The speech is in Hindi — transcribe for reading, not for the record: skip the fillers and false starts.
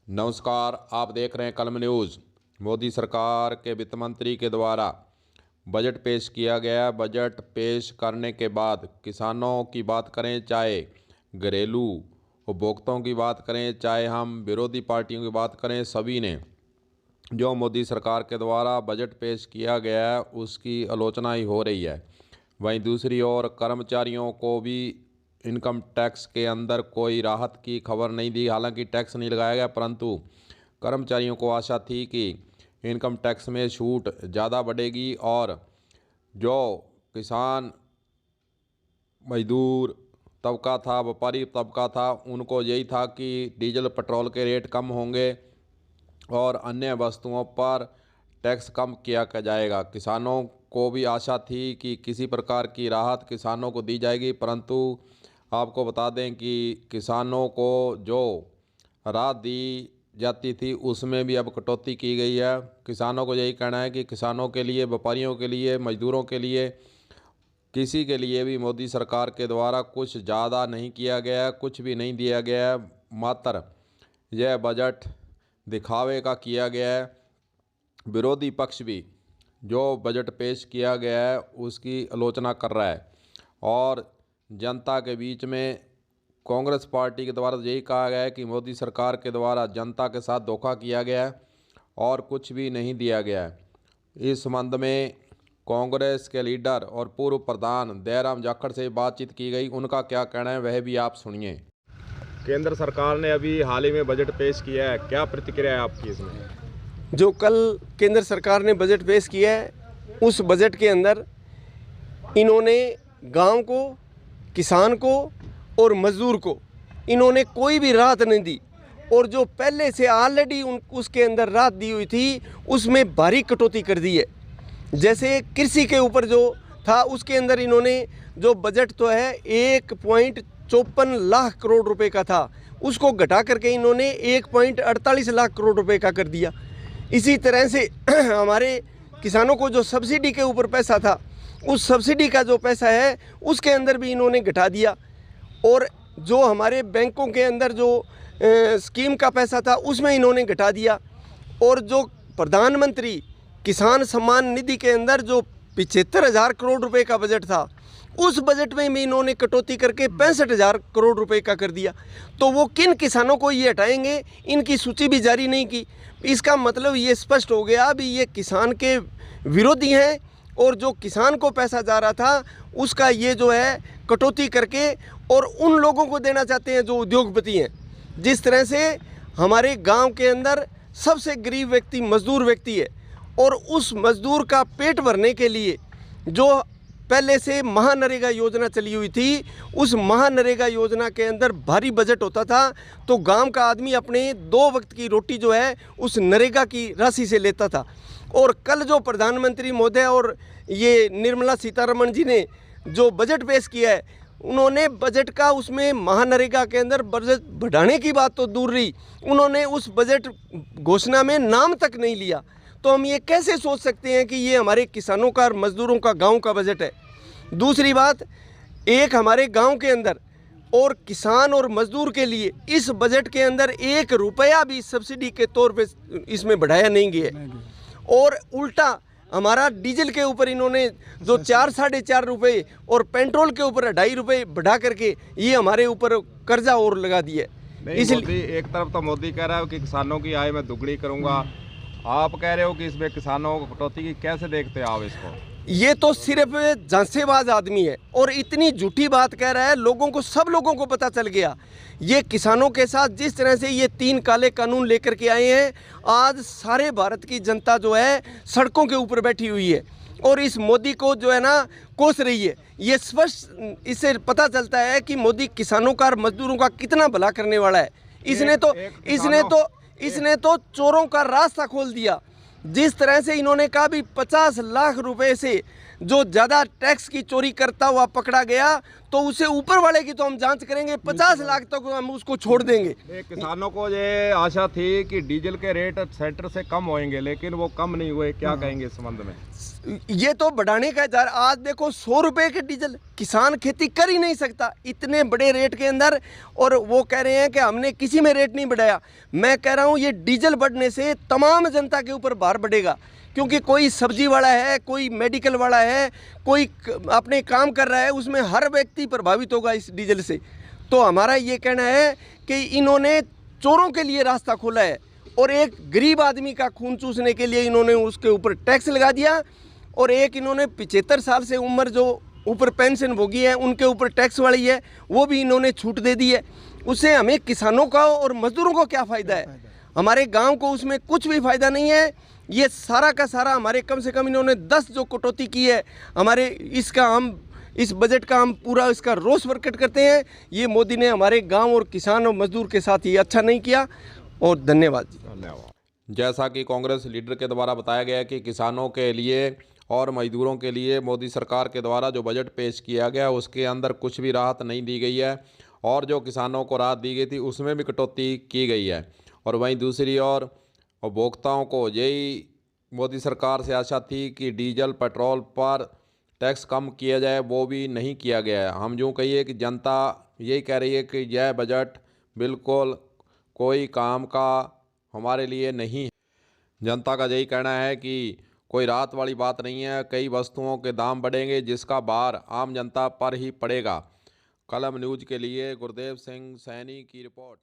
नमस्कार, आप देख रहे हैं कलम न्यूज़। मोदी सरकार के वित्त मंत्री के द्वारा बजट पेश किया गया। बजट पेश करने के बाद किसानों की बात करें, चाहे घरेलू उपभोक्ताओं की बात करें, चाहे हम विरोधी पार्टियों की बात करें, सभी ने जो मोदी सरकार के द्वारा बजट पेश किया गया है उसकी आलोचना ही हो रही है। वहीं दूसरी ओर कर्मचारियों को भी इनकम टैक्स के अंदर कोई राहत की खबर नहीं दी। हालांकि टैक्स नहीं लगाया गया, परंतु कर्मचारियों को आशा थी कि इनकम टैक्स में छूट ज़्यादा बढ़ेगी और जो किसान, मजदूर तबका था, व्यापारी तबका था, उनको यही था कि डीजल पेट्रोल के रेट कम होंगे और अन्य वस्तुओं पर टैक्स कम किया जाएगा। किसानों को भी आशा थी कि किसी प्रकार की राहत किसानों को दी जाएगी, परंतु आपको बता दें कि किसानों को जो राहत दी जाती थी उसमें भी अब कटौती की गई है। किसानों को यही कहना है कि किसानों के लिए, व्यापारियों के लिए, मजदूरों के लिए, किसी के लिए भी मोदी सरकार के द्वारा कुछ ज़्यादा नहीं किया गया, कुछ भी नहीं दिया गया है। मात्र यह बजट दिखावे का किया गया है। विरोधी पक्ष भी जो बजट पेश किया गया है उसकी आलोचना कर रहा है और जनता के बीच में कांग्रेस पार्टी के द्वारा यही कहा गया है कि मोदी सरकार के द्वारा जनता के साथ धोखा किया गया है और कुछ भी नहीं दिया गया है। इस संबंध में कांग्रेस के लीडर और पूर्व प्रधान दयाराम जाखड़ से बातचीत की गई। उनका क्या कहना है वह भी आप सुनिए। केंद्र सरकार ने अभी हाल ही में बजट पेश किया है, क्या प्रतिक्रिया है आपकी इसमें? जो कल केंद्र सरकार ने बजट पेश किया है, उस बजट के अंदर इन्होंने गांव को, किसान को और मजदूर को इन्होंने कोई भी राहत नहीं दी और जो पहले से ऑलरेडी उसके अंदर राहत दी हुई थी उसमें भारी कटौती कर दी है। जैसे कृषि के ऊपर जो था उसके अंदर इन्होंने जो बजट तो है 1.54 लाख करोड़ रुपए का था, उसको घटा करके इन्होंने 1.48 लाख करोड़ रुपए का कर दिया। इसी तरह से हमारे किसानों को जो सब्सिडी के ऊपर पैसा था, उस सब्सिडी का जो पैसा है उसके अंदर भी इन्होंने घटा दिया और जो हमारे बैंकों के अंदर जो स्कीम का पैसा था उसमें इन्होंने घटा दिया और जो प्रधानमंत्री किसान सम्मान निधि के अंदर जो 75,000 करोड़ रुपए का बजट था उस बजट में भी इन्होंने कटौती करके 65,000 करोड़ रुपए का कर दिया। तो वो किन किसानों को ये हटाएंगे, इनकी सूची भी जारी नहीं की। इसका मतलब ये स्पष्ट हो गया भी ये किसान के विरोधी हैं और जो किसान को पैसा जा रहा था उसका ये जो है कटौती करके और उन लोगों को देना चाहते हैं जो उद्योगपति हैं। जिस तरह से हमारे गांव के अंदर सबसे गरीब व्यक्ति मजदूर व्यक्ति है और उस मजदूर का पेट भरने के लिए जो पहले से महानरेगा योजना चली हुई थी, उस महानरेगा योजना के अंदर भारी बजट होता था तो गांव का आदमी अपने 2 वक्त की रोटी जो है उस नरेगा की राशि से लेता था। और कल जो प्रधानमंत्री महोदय और ये निर्मला सीतारमण जी ने जो बजट पेश किया है, उन्होंने बजट का उसमें महानरेगा के अंदर बजट बढ़ाने की बात तो दूर रही, उन्होंने उस बजट घोषणा में नाम तक नहीं लिया। तो हम ये कैसे सोच सकते हैं कि ये हमारे किसानों का और मजदूरों का गांव का बजट है। दूसरी बात, एक हमारे गांव के अंदर और किसान और मजदूर के लिए इस बजट के अंदर 1 रुपया भी सब्सिडी के तौर पे इसमें बढ़ाया नहीं गया और उल्टा हमारा डीजल के ऊपर इन्होंने जो 4-4.5 रुपये और पेट्रोल के ऊपर 2.5 रुपये बढ़ा करके ये हमारे ऊपर कर्जा और लगा दिया। इसलिए एक तरफ तो मोदी कह रहा है कि किसानों की आय मैं दुगनी करूंगा, आप कह रहे हो कि इसमें किसानों को कटौती की, कैसे देखते हैं आप इसको? ये तो सिर्फ झांसेबाज आदमी है और इतनी झूठी बात कह रहा है। लोगों को, सब लोगों को पता चल गया ये किसानों के साथ जिस तरह से ये 3 काले कानून लेकर के आए हैं, आज सारे भारत की जनता जो है सड़कों के ऊपर बैठी हुई है और इस मोदी को जो है ना कोस रही है। ये स्पष्ट इससे पता चलता है कि मोदी किसानों का और मजदूरों का कितना भला करने वाला है। इसने तो चोरों का रास्ता खोल दिया। जिस तरह से इन्होंने कहा भी 50 लाख रुपए से जो ज़्यादा टैक्स की चोरी करता हुआ पकड़ा गया तो उससे ऊपर वाले की तो हम जांच करेंगे, 50 लाख तक हम उसको छोड़ देंगे। किसानों को ये आशा थी कि डीजल के रेट सेंटर से कम होंगे, लेकिन वो कम नहीं हुए। क्या कहेंगे इस संबंध में? ये तो बढ़ाने का जा रहा। आज देखो 100 रुपए के डीजल, किसान खेती कर ही नहीं सकता इतने बड़े रेट के अंदर, और वो कह रहे हैं कि हमने किसी में रेट नहीं बढ़ाया। मैं कह रहा हूँ ये डीजल बढ़ने से तमाम जनता के ऊपर भार बढ़ेगा, क्योंकि कोई सब्जी वाला है, कोई मेडिकल वाला है, कोई अपने काम कर रहा है, उसमें हर व्यक्ति प्रभावित होगा इस डीजल से। तो हमारा ये कहना है कि इन्होंने चोरों के लिए रास्ता खोला है, और एक गरीब आदमी का खून चूसने के लिए इन्होंने उसके ऊपर टैक्स लगा दिया, और एक इन्होंने 75 साल से उम्र जो ऊपर पेंशन भोगी है उनके ऊपर टैक्स वाली है, वो भी इन्होंने छूट दे दी है। उससे हमें किसानों का और मजदूरों को क्या फ़ायदा है? हमारे गांव को उसमें कुछ भी फ़ायदा नहीं है। ये सारा का सारा हमारे, कम से कम इन्होंने 10 जो कटौती की है हमारे, इसका हम इस बजट का हम पूरा इसका रोष प्रकट करते हैं। ये मोदी ने हमारे गाँव और किसान और मजदूर के साथ ये अच्छा नहीं किया। और धन्यवाद जी। धन्यवाद। जैसा कि कांग्रेस लीडर के द्वारा बताया गया कि किसानों के लिए और मजदूरों के लिए मोदी सरकार के द्वारा जो बजट पेश किया गया उसके अंदर कुछ भी राहत नहीं दी गई है, और जो किसानों को राहत दी गई थी उसमें भी कटौती की गई है। और वहीं दूसरी ओर उपभोक्ताओं को यही मोदी सरकार से आशा थी कि डीजल पेट्रोल पर टैक्स कम किया जाए, वो भी नहीं किया गया है। हम यूँ कहिए कि जनता यही कह रही है कि यह बजट बिल्कुल कोई काम का हमारे लिए नहीं है। जनता का यही कहना है कि कोई राहत वाली बात नहीं है, कई वस्तुओं के दाम बढ़ेंगे जिसका भार आम जनता पर ही पड़ेगा। कलम न्यूज़ के लिए गुरदेव सिंह सैनी की रिपोर्ट।